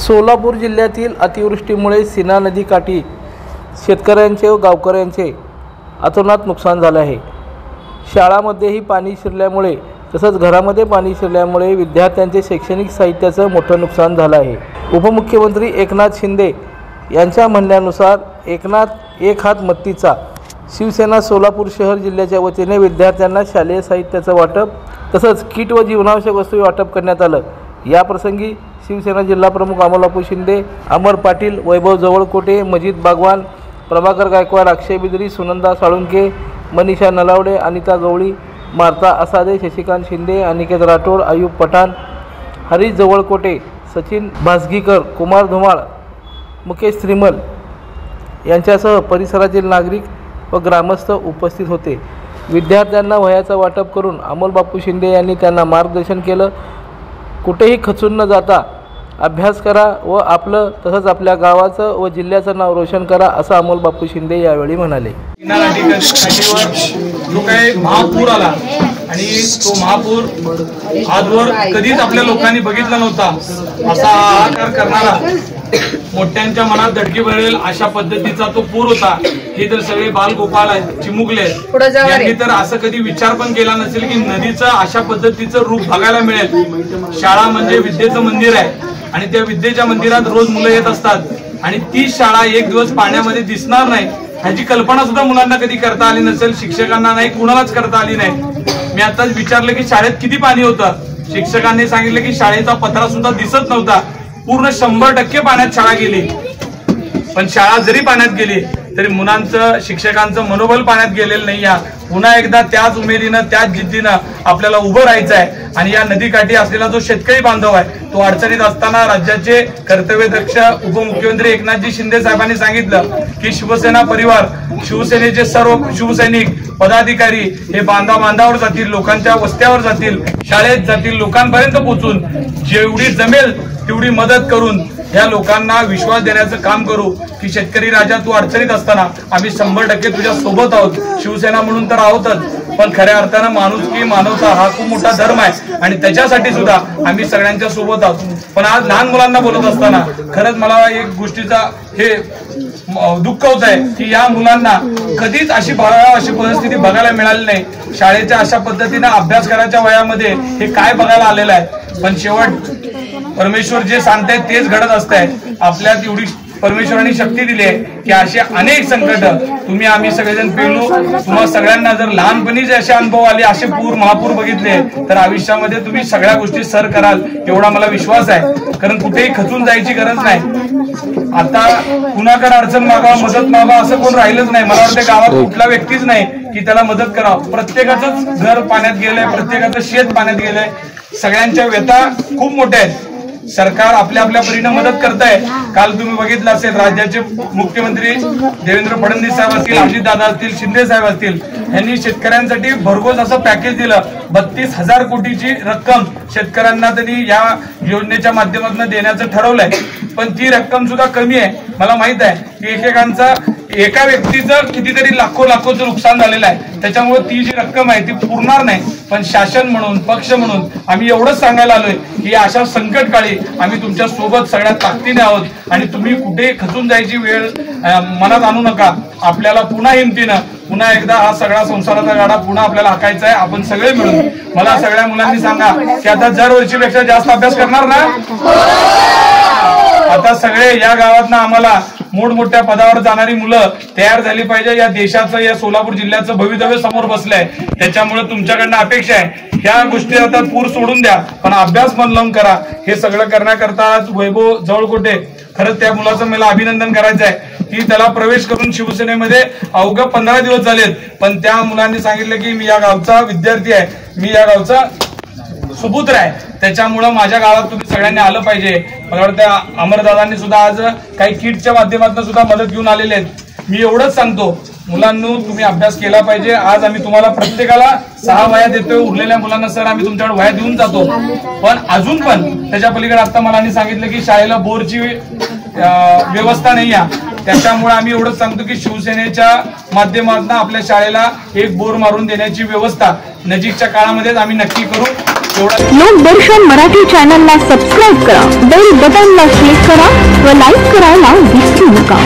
सोलापूर जिल्ह्यातील अतिवृष्टीमुळे सीना नदीकाठी शेतकऱ्यांचे व गावकऱ्यांचे अतोनात नुकसान झाले आहे। शाळांमध्येही पाणी शिरल्यामुळे तसंच घरामध्ये पाणी शिरल्यामुळे विद्यार्थ्यांचे शैक्षणिक साहित्याचं मोठं नुकसान झालं आहे। उपमुख्यमंत्री एकनाथ शिंदे यांच्या म्हणण्यानुसार एक हात मत्तीचा शिवसेना सोलापूर शहर जिल्ह्याच्या वतीने विद्यार्थ्यांना शालेय साहित्याचं वाटप तसंच किट व जीवनावश्यक वस्तू वाटप करण्यात आलं। या प्रसंगी शिवसेना जिल्हा प्रमुख अमोल शिंदे, अमर पाटील, वैभव जवळकोटे, मजीद बागवान, प्रभाकर गायकवाड, अक्षय बिदरी, सुनंदा साळुंके, मनीषा नलावडे, अनिता गवळी, मार्ता असादे, शशिकांत शिंदे, अनिकेत राठोड, अयूब पठाण, हरीश जवळकोटे, सचिन भासगीकर, कुमार धुमाळ, मुकेश त्रिमल यांच्यासह परिसरातील नागरिक व ग्रामस्थ उपस्थित होते। विद्यार्थ्यांना वह्याचं वाटप करून अमोल शिंदे यांनी त्यांना मार्गदर्शन केलं। कुठेही खचून न जाता अभ्यास करा व आपलं तसंच आपल्या गावाचं व जिल्ह्याचं नाव रोशन करा असं अमोल शिंदे यावेळी म्हणाले। जो काही महापूर आला आणि तो महापूर आजवर कधीच आपल्या लोकांनी बघितला नव्हता, असा हाहाकार करणारा, मोठ्यांच्या मनात धडकी भरेल अशा पद्धतीचा तो पूर होता। हे तर सगळे बालगोपाळ चिमुकले यांनी तर असं कधी विचार पण केला नसेल की नदीचं अशा पद्धतीचं रूप बघायला मिळेल। शाळा म्हणजे विद्येचं मंदिर आहे आणि त्या विद्येच्या मंदिरात रोज मुलं येत असतात आणि ती शाळा एक दिवस पाण्यामध्ये दिसणार नाही ह्याची कल्पना सुद्धा मुलांना कधी करता आली नसेल, शिक्षकांना नाही, कुणालाच करता आली नाही। मी आताच विचारलं की शाळेत किती पाणी होतं, शिक्षकांनी सांगितलं की शाळेचा पत्रा सुद्धा दिसत नव्हता, पूर्ण 100% पाण्यात शाळा गेली। पण शाळा जरी पाण्यात गेली तरी मुलांचं शिक्षकांचं मनोबल पाण्यात गेलेलं नाही। पुन्हा एकदा त्याच उमेदीनं त्याच जिद्दीनं आपल्याला उभं राहायचं आहे आणि या नदीकाठी असलेला जो शेतकरी बांधव आहे तो अडचणीत असताना राज्याचे कर्तव्यदक्ष उपमुख्यमंत्री एकनाथजी शिंदे साहेबांनी सांगितलं की शिवसेना परिवार, शिवसेनेचे सर्व शिवसैनिक पदाधिकारी हे बांधावर जातील, लोकांच्या वस्त्यावर जातील, शाळेत जातील, लोकांपर्यंत पोहोचून जेवढी जमेल तेवढी मदत करून या लोकांना विश्वास देण्याचं काम करू की शेतकरी राजा तू अडचणीत असताना आम्ही 100% तुझ्या सोबत आहोत। शिवसेना म्हणून तर आहोतच, पण खऱ्या अर्थानं माणुसकी, मानवता हा खूप मोठा धर्म आहे आणि त्याच्यासाठी सुद्धा आम्ही सगळ्यांच्या सोबत आहोत। पण आज लहान मुलांना बोलत असताना खरंच मला एक गोष्टीचा हे दुःख होत आहे की या मुलांना कधीच अशी परिस्थिती बघायला मिळाली नाही। शाळेच्या अशा पद्धतीने अभ्यास करायच्या वयामध्ये हे काय बघायला आलेलं आहे, पण शेवट परमेश्वर जे सांगतायत तेच घडत असतंय। आपल्यात एवढी परमेश्वराने शक्ती दिली आहे की असे अनेक संकट तुम्ही आम्ही सगळेजण पेलू। तुम्हाला सगळ्यांना जर लहानपणीच असे अनुभव आले, असे महापूर बघितले तर आयुष्यामध्ये तुम्ही सगळ्या गोष्टी सर कराल एवढा मला विश्वास आहे। कारण कुठेही खचून जायची गरज नाही। आता कुणाकडे अडचण मागा, मदत मागा असं कोण राहिलंच नाही। मला वाटतं गावात कुठला व्यक्तीच नाही की त्याला मदत करावं। प्रत्येकाचंच घर पाण्यात गेलंय, प्रत्येकाचं शेत पाण्यात गेलंय, सगळ्यांच्या व्यथा खूप मोठ्या आहेत। सरकार आपल्या परीने मदत करत आहे। काल तुम्ही बघितलं असेल राज्याचे मुख्यमंत्री देवेंद्र फडणवीस साहेब असतील, अजित दादा असतील, शिंदे साहेब असतील, यांनी शेतकऱ्यांसाठी भरघोस असं पॅकेज दिलं। 32,000 कोटीची रक्कम शेतकऱ्यांना त्यांनी या योजनेच्या माध्यमातून देण्याचं ठरवलंय, पण ती रक्कम सुद्धा कमी आहे। मला माहित आहे की एका व्यक्तीचं कितीतरी लाखोचं नुकसान झालेलं आहे, त्याच्यामुळे ती जी रक्कम आहे ती पुरणार नाही। पण शासन म्हणून, पक्ष म्हणून आम्ही एवढंच सांगायला आलोय की अशा संकट काळी आम्ही तुमच्या सोबत सगळ्या ताकदीने आहोत आणि तुम्ही कुठे खचून जायची वेळ मनात आणू नका। आपल्याला पुन्हा हिमतीनं पुन्हा एकदा हा सगळा संसाराचा गाडा पुन्हा आपल्याला हाकायचा आहे, आपण सगळे मिळून। मला सगळ्या मुलांनी सांगा की आता दरवर्षीपेक्षा जास्त अभ्यास करणार ना? आता सगळे या गावातनं आम्हाला मोठमोठ्या पदावर जाणारी मुलं तयार झाली पाहिजे। या देशाचं, या सोलापूर जिल्ह्याचं भवितव्य समोर बसलंय, त्याच्यामुळे तुमच्याकडनं अपेक्षा आहे ह्या गोष्टी आता पूर सोडून द्या, पण अभ्यास मन लावून करा। हे सगळं करण्याकरता वैभव जवळकोटे खरंच त्या मुलाचं मला अभिनंदन करायचं आहे की त्याला प्रवेश करून शिवसेनेमध्ये अवघ्या 15 दिवस झालेत, पण त्या मुलांनी सांगितलं की मी या गावचा विद्यार्थी आहे, मी या गावचा सुपुत्र आहे, त्याच्यामुळे माझ्या गावात तुम्ही सगळ्यांनी आलं पाहिजे। मला वाटतं अमरदादांनी सुद्धा आज काही किटच्या माध्यमातून सुद्धा मदत घेऊन आलेले आहेत। मी एवढंच सांगतो मुलांनो, तुम्ही अभ्यास केला पाहिजे। आज आम्ही तुम्हाला प्रत्येकाला 6 वह्या देतोय, उरलेल्या मुलांना सर आम्ही तुमच्याकडे वह्या देऊन जातो, पण अजून पण त्याच्या पलीकडे आता मला सांगितलं की शाळेला बोरची व्यवस्था नाही आहे, त्याच्यामुळे आम्ही एवढंच सांगतो की शिवसेनेच्या माध्यमातून आपल्या शाळेला एक बोर मारून देण्याची व्यवस्था नजीकच्या काळामध्येच आम्ही नक्की करू। लोकदर्शन मराठी चॅनलला सबस्क्राईब करा, बेल बटनला क्लिक करा व लाईक करायला विसरू नका.